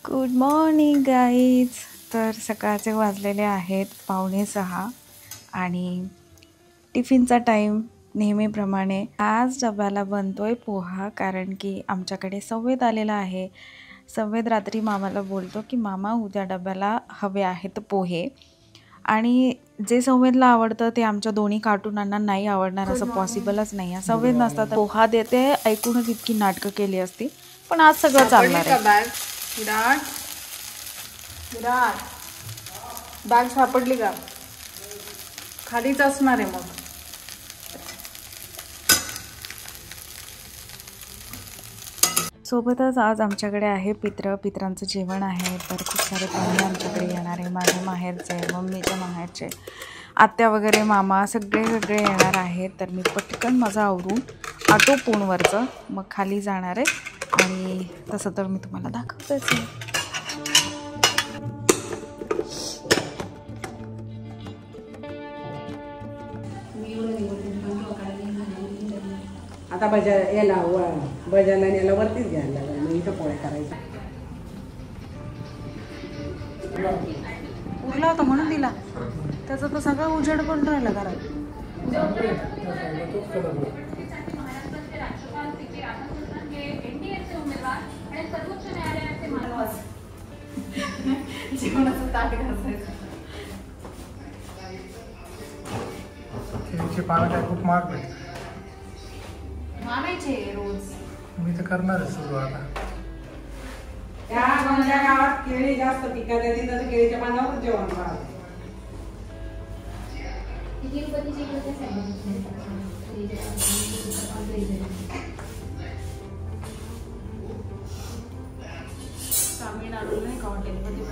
Good morning guys. तर सकाळचे वाजलेले आहेत 5:45 आणि टिफिनचा टाईम नेहमीप्रमाणे आज डब्याला बनतोय पोहा, कारण की आमच्याकडे संवेद आलेला आहे. संवेद रात्री मामाला बोलतो की मामा उद्या डब्याला हवे आहेत पोहे, आणि जे संवेदला आवडतं ते आमच्या दोन्ही कार्टूनांना नाही आवडणार असं पॉसिबलच नाही आहे. संवेद नसता तर पोहा देते ऐकूनच इतकी नाटकं केली असती, पण आज सगळं चालणार आहे. विराट विराट बॅग सापडली का? खालीच असणार आहे. मग सोबतच आज आमच्याकडे आहे पित्रांचं जेवण आहे. तर खूप सारे पाहुणे आमच्याकडे येणार आहे. माझ्या माहेरचे, मम्मीच्या माहेरचे, आत्या वगैरे, मामा सगळे येणार आहेत. तर मी पटकन माझं आवरून आटोपून वरचं मग खाली जाणार आहे, आणि तसं तर मी तुम्हाला दाखवतेच आहे. आता बजाला याला वरतीच घ्यायला लागेल. मग इथं पोळ्या करायच्या. उरला होता म्हणून दिला. त्याचा तर सगळा उजेड पण राहिला घरात. पानं काय खूप महाग भेटतात. मानायचे रोज. मी तर करणार सुरू आता. त्या कोणत्या गावात केळी जास्त पिकत आहे तिथं केळीच्या पानावर जेवण करावं. तामिळनाडू नाही का हॉटेलमध्ये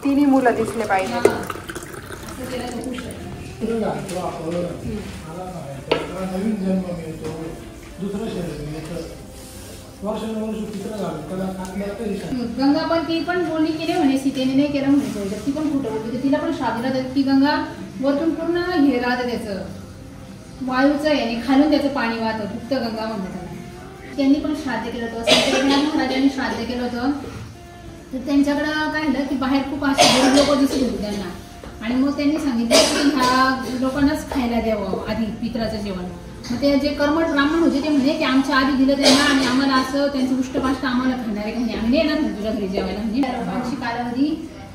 तिन्ही मुलं दिसले पाहिजे. नवीन जन्म मिळतो, दुसरं शरीर मिळतं. वर्षानुवर्ष चित्र झालं त्याला गंगा पण ती पण बोलणी केली म्हणे, सीतेने नाही केलं म्हणे. ती पण कुठं बोलली, तिला पण श्राप दिला. ती गंगा वरतून पूर्ण हे राहतं त्याचं वायूचं आहे, आणि खालून त्याचं पाणी वाहतं. गुप्त गंगा म्हणतात त्याला. त्यांनी पण श्राद्ध केलं होतं. संत महाराजांनी श्राद्ध केलं होतं. तर त्यांच्याकडं काय झालं की बाहेर खूप असे गरीब लोक दिसत होते त्यांना, आणि मग त्यांनी सांगितलं की ह्या लोकांनाच खायला द्यावं आधी पित्राचं जेवण. मग ते जे कर्मठ ब्राह्मण होते ते म्हणे की आमच्या आधी दिलं त्यांना, आणि आम्हाला असं त्यांचं उष्टपाष्ट आम्हाला खाणारे काही आम्ही येणार नाही तुझ्या घरी जेवायला. म्हणजे लोकांची कालावधी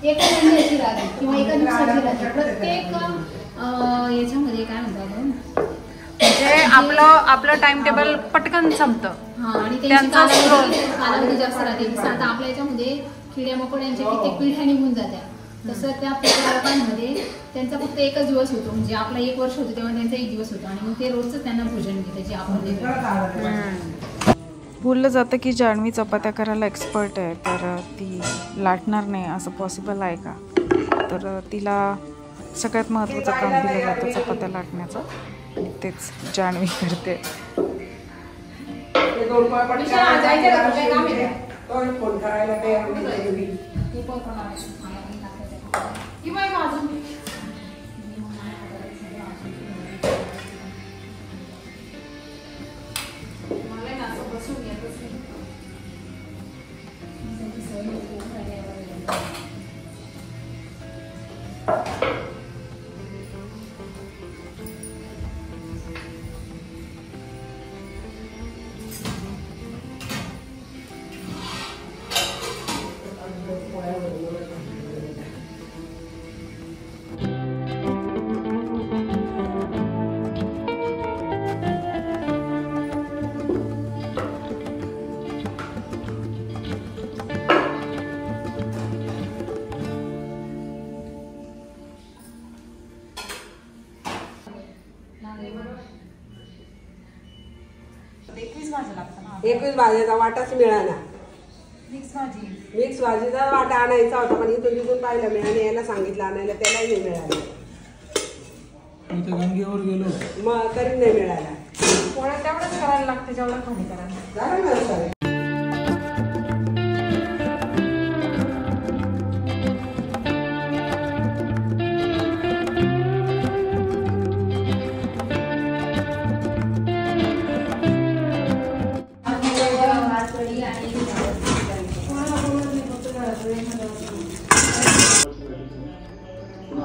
एका महिन्याची राहते किंवा एका दिवसाची राहते. प्रत्येक याच्यामध्ये काय म्हणतात म्हणजे आपलं टाइम टेबल पटकन संपतं. हा, आणि त्यांची कालावधी जास्त राहते. जसं आता आपल्या याच्यामध्ये किड्या मकोड्यांच्या कित्येक पिढ्या निघून जात्या, तसं त्या लोकांमध्ये त्यांचा फक्त एकच दिवस होतो. म्हणजे आपला 1 वर्ष होतं तेव्हा त्यांचा 1 दिवस होतो, आणि मग ते रोजच त्यांना भोजन घेते जे आपण देतो. बोललं जातं की जान्हवी चपात्या करायला एक्सपर्ट आहे, तर ती लाटणार नाही असं पॉसिबल आहे का? तर तिला सगळ्यात महत्त्वाचं काम दिलं जातं चपात्या लाटण्याचं, तेच जान्हवी करते. फोन करायला एकवीस भाज्याचा वाटाच मिळाला. मिक्स भाजीचा वाटा आणायचा होता, पण इथून तिथून पाहिलं मी आणि याला सांगितलं आणायला, त्यालाही नाही मिळालं. गंगेवर गेलो मग तरी नाही मिळाला. पोळ्या तेवढंच करायला लागते जेवढं खाली करायला.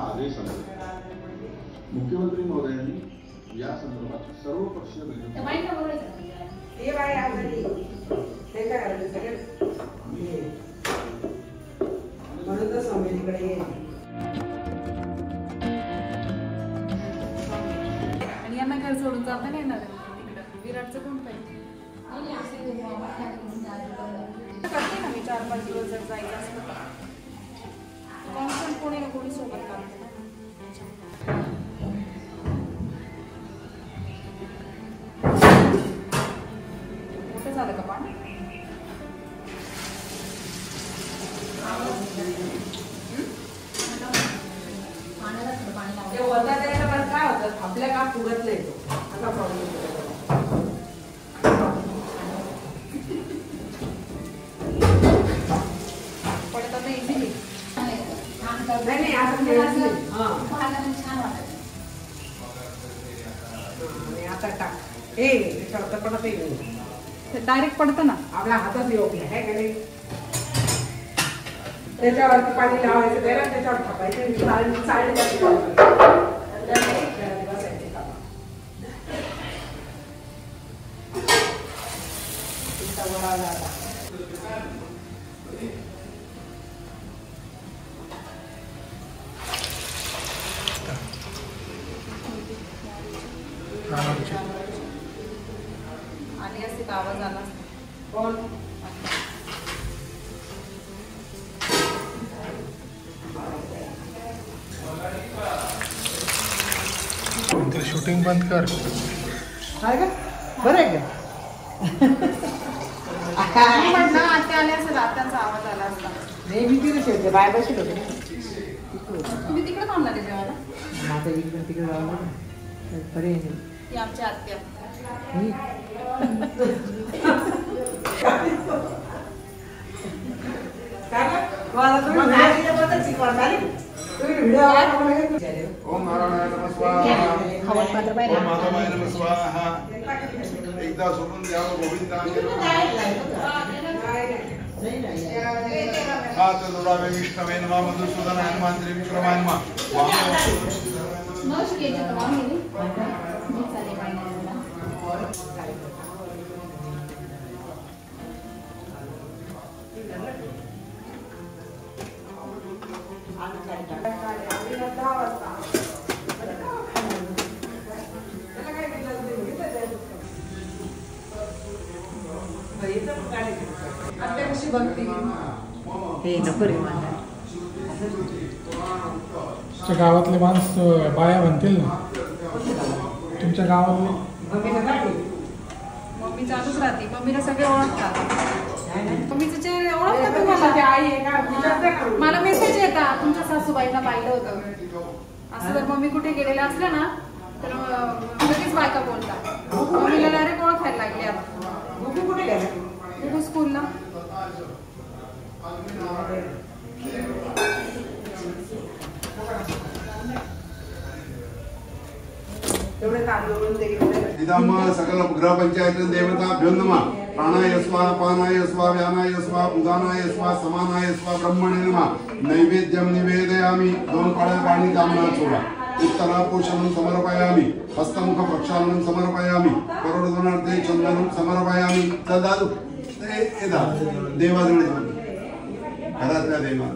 आदेश आले. मुख्यमंत्री महोदयांनी या संदर्भात सर्व पक्षीय बैठक हे बाई आजारी ते काय करायचं सगळे म्हणून तर समितीकडे ये. आणि यांना घर सोडून जाता नाही येणार तिकडं. विराटचं कोण पाहिजे करते ना मी 4-5 दिवस जर जायचं असतं तर कॉन्स्टंट कोणी ना कोणी सोबत करते. मोठं झालं का पाणी? ते वरता त्याच्यावर काय होतं आपल्या का फुगत नाही तो असा प्रॉब्लेम पडत आता इझिली नाही आता आता टाक हे त्याच्यावर तर पडत नाही डायरेक्ट पडतं ना. आपल्या हातात योग आहे का नाही. त्याच्यावरती पाणी लावायचं त्याला त्याच्यावर टाकायचं साडी आली असते तर आवाज आला असता. कोण तर शूटिंग बंद कर. आहे का बरं आहे का मी म्हटलं आत्या आल्या असेल आत्यांचा आवाज आला असता. नाही मी तिथे शेवते बाय बसत होते तुम्ही तिकडे थांबणार आहे जेवायला? माझं इकडे तिकडे जावं बरे ही आमची आत्या. ओम नारायण नमः स्वाहा. ओम माधवाय नमः स्वाहा. एकदा सोडून द्यावं गोविंदाने हात जोडावे विष्णवे नमः मधुसूदनाय नमः त्रिविक्रमाय नमः. आत्या कशी बघते? हे नको रे मला तुमच्या गावातले माणसं बाया म्हणतील ना तुमच्या गावातले. मम्मी चालूच राहते. मम्मीला सगळे ओळखतात. मम्मीचे चेहरे ओळखतात तुम्हाला? आई आहे का मला मेसेज येतात तुमच्या सासूबाईंना पाहिलं होतं असं. जर मम्मी कुठे गेलेल्या असल्या ना तर लगेच बायका बोलतात. मम्मीला डायरेक्ट ओळखायला लागली आता. गुगू कुठे गेला गुगू स्कूलला. तेवढे तांदूळ ते घेऊन इदम सकल ग्रहपंचायत देवताभ्यो नमः. प्राणाय स्वाहा पानाय स्वाहा व्यानाय स्वाहा उदानाय स्वाहा समानाय स्वाहा ब्रह्मणे नमः. नैवेद्यम निवेदयामि. 2 पाळ्या पाणी तांबळा चोळा. उत्तरापोषणं समर्पयामि. हस्तमुख प्रक्षालनं समर्पयामि. करोडधनार्थे चंदनं समर्पयामि. दादू हे देवाजवळ घरातल्या देवा.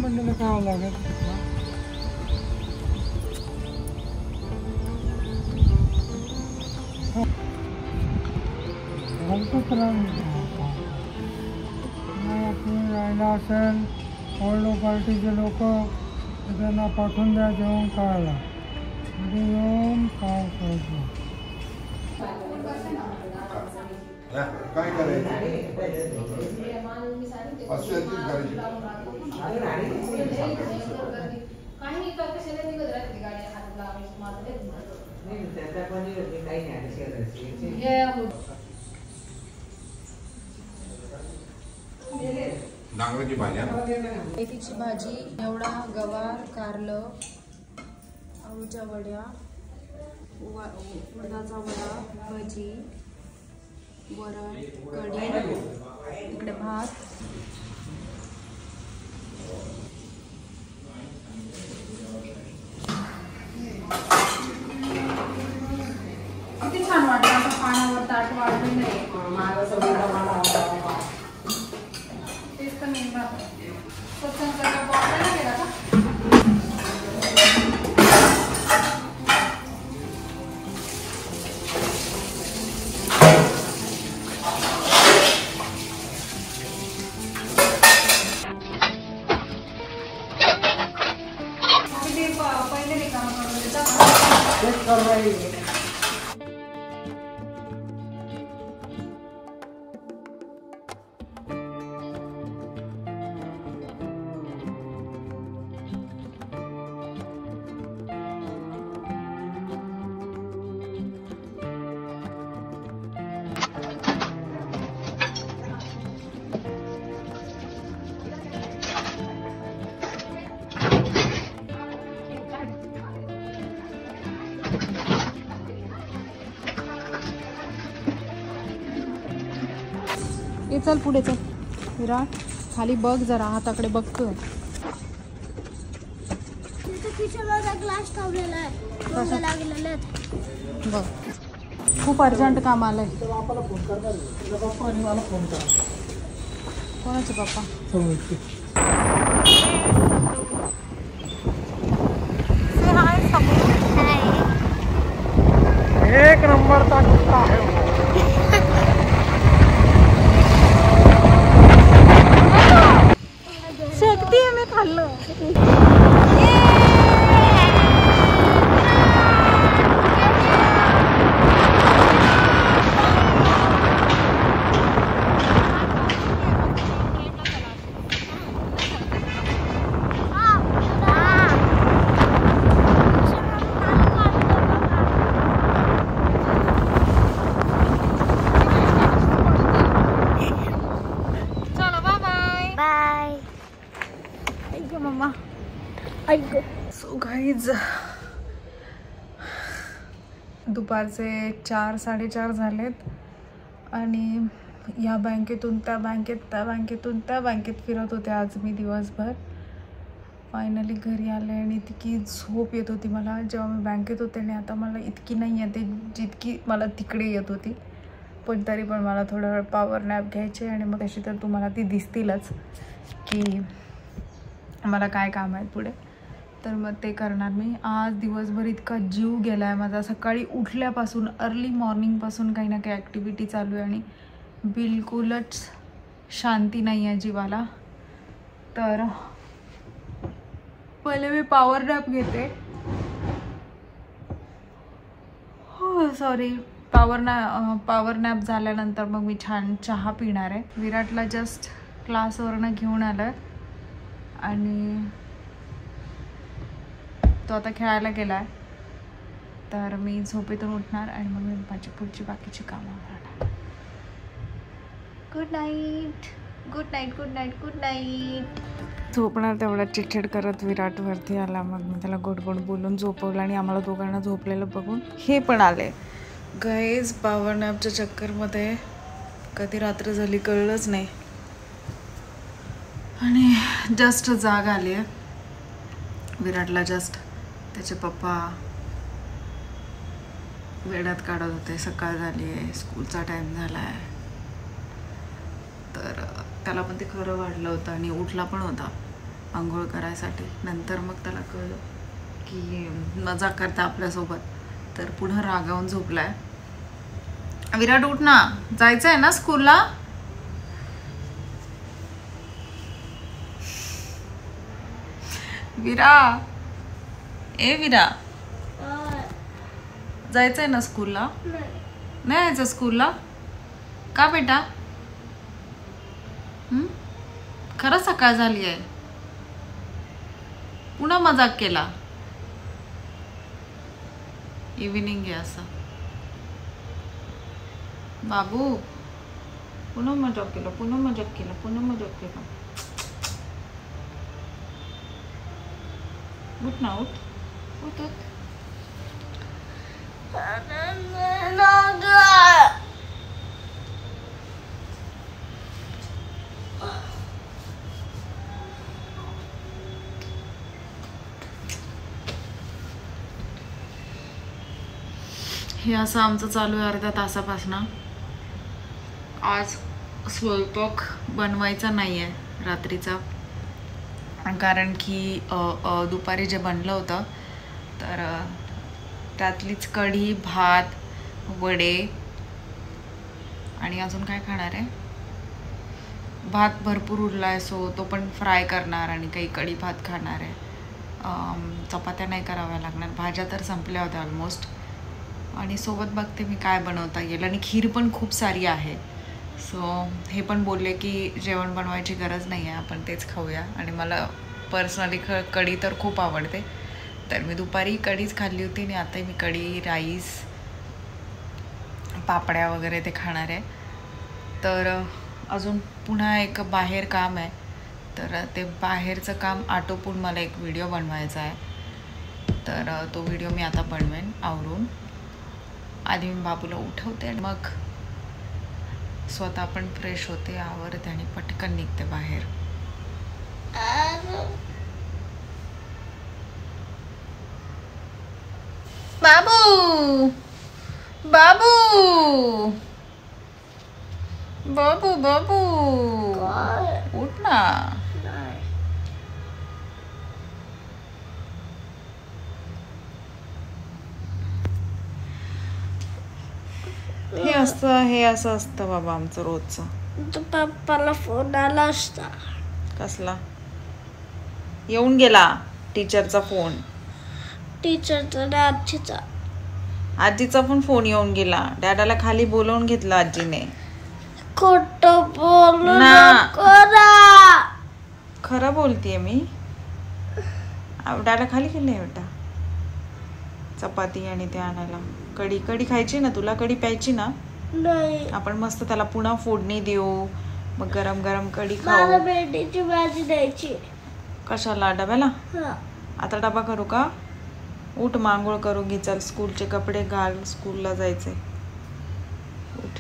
मंडळ करावं लागेल. राहिला असेल ओल्ड पार्टीचे लोक त्यांना पाठवून द्या जेवण करायला. म्हणजे येऊन काय करायचं. काय करायचं नांगराची भाजी आहे ना. मेथीची भाजी, एवढा गवार, कारलं, आळूच्या वड्या, उडदाचा वडा, भजी, वरण, कढी, इकडे भात. किती छान वाटलं असं पाण्यावर ताट वाढलं नाही. तेच तर मेन राहतं. सत्संग करायला वाटायला गेला का? पहिले रिकामा करून देतात. ये चल पुढे चल विराट, खाली बघ जरा, हाताकडे बघतोय. ग्लास ठेवलेला आहे बघ, खूप अर्जंट काम आलंय. कोणाचे पप्पा? एक नंबरचा कुत्ता आहे. शेकती आहे मी खाल्लं. सो गाईज, दुपारचे 4-4:30 झालेत आणि या बँकेतून त्या बँकेत, त्या बँकेतून त्या बँकेत फिरत होते आज मी दिवसभर. फायनली घरी आले आणि इतकी झोप येत होती मला जेव्हा मी बँकेत होते आणि आता मला इतकी नाही येते जितकी मला तिकडे येत होती. पण तरी पण मला थोडा वेळ पॉवर नॅप घ्यायचे आणि मग तशी तर तुम्हाला ती दिसतीलच की मला काय काम आहे पुढे, तर मग ते करणार मी. आज दिवसभर इतका जीव गेला आहे माझा. सकाळी उठल्यापासून अर्ली मॉर्निंगपासून काही ना काही ॲक्टिव्हिटी चालू आहे आणि बिलकुलच शांती नाही आहे जीवाला. तर पहिले मी पॉवर नॅप घेते. हो सॉरी, पॉवर नॅप झाल्यानंतर मग मी छान चहा पिणार आहे. विराटला जस्ट क्लासवरनं घेऊन आलं आणि तो आता खेळायला गेला आहे. तर मी झोपेतून उठणार आणि मग मी माझी पुढची बाकीची कामं करणार. Good night, good night, good night, good night. झोपणार तेवढा चिडचिड करत विराट वरती आला. मग मी त्याला गोड गोड बोलून झोपवलं आणि आम्हाला दोघांना झोपलेलं बघून हे पण आले. गाईज, पॉवर नॅपच्या चक्करमध्ये कधी रात्र झाली कळलंच नाही आणि जस्ट जाग आली आहे. विराटला जस्ट त्याचे पप्पा वेड्यात काढत होते. सकाळ झाली आहे, स्कूलचा टाईम झाला आहे. तर त्याला पण ते खरं वाटलं होतं आणि उठला पण होता आंघोळ करायसाठी. नंतर मग त्याला कळलं की मजाक करता आपल्यासोबत, तर पुन्हा रागावून झोपलाय. विराट उठ ना, जायचं आहे ना स्कूलला. विरा, ए विरा, जायचं आहे ना स्कूलला. नाही जायचं स्कूलला का बेटा? खरंच सकाळ झाली आहे, पुन्हा मजाक केला. इव्हिनिंग आहे असं. बाबू पुन्हा मजाक केला, पुन्हा मजाक केला, पुन्हा मजाक केला. उठ ना, उठ उठ उठ. हे असं आमचं चालू आहे अर्ध्या तासापासून. आज स्वयंपाक बनवायचा नाही आहे रात्रीचा, कारण की दुपारी जे बनलं होतं तर त्यातलीच कढी, भात, वडे आणि अजून काय खाणार आहे. भात भरपूर उरला आहे, सो तो पण फ्राय करणार आणि काही कढी भात खाणार आहे. चपात्या नाही कराव्या लागणार, भाज्या तर संपल्या होत्या ऑलमोस्ट. आणि सोबत बघते मी काय बनवता येईल. आणि खीर पण खूप सारी आहे, सो हे पण बोलले की जेवण बनवायची गरज नाही आहे, आपण तेच खाऊया. आणि मला पर्सनली कढी तर खूप आवडते, तर मी दुपारी कढीच खाल्ली होती आणि आता मी कढी, राईस, पापड्या वगैरे ते खाणार आहे. तर अजून पुन्हा एक बाहेर काम आहे, तर ते बाहेरचं काम आटोपून मला एक व्हिडिओ बनवायचा आहे. तर तो व्हिडिओ मी आता बनवेन आवरून. आधी मी बाबूला उठवते आणि मग स्वतः पण फ्रेश होते, आवरते आणि पटकन निघते बाहेर. बाबू बाबू बाबू बाबू उठ ना. हे असं असतं बाबा आमचं रोजचं. पप्पाला फोन आला असता. कसला? येऊन गेला टीचरचा फोन. टीचरचा ना आजीचा. आजीचा पण फोन येऊन गेला. डॅडाला खाली बोलवून घेतलं आजीने. खोटं बोलू ना. नको ना. खरं बोलतेय मी. डॅडा खाली गेले बेटा चपाती आणि ते आणायला. कढी खायची ना तुला? कढी प्यायची ना? नाही. आपण मस्त त्याला पुन्हा फोडणी देऊ, मग गरम गरम कढी मला खाऊ. भेंडीची भाजी द्यायची. कशाला? डब्याला? हा. आता डबा करू का? उठ, मांघोळ करू घे, चल स्कूलचे कपडे घाल, स्कूलला जायचे. उठ.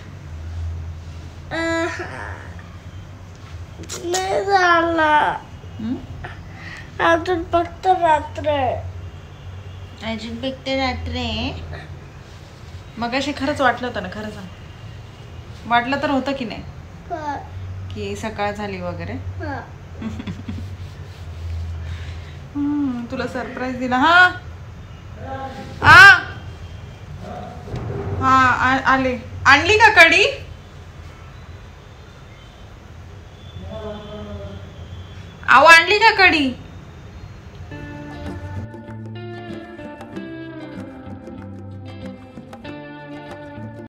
नाही झाला अजून, फक्त रात्र आहे. अजून बघते रात्री. मग अशी खरंच वाटलं होतं ना? खरं सांग, वाटलं तर होतं की नाही हा. की सकाळ झाली वगैरे? हा. तुला सरप्राईज दिला. हा हा हा आले. आणली का कढी? अहो आणली का कढी?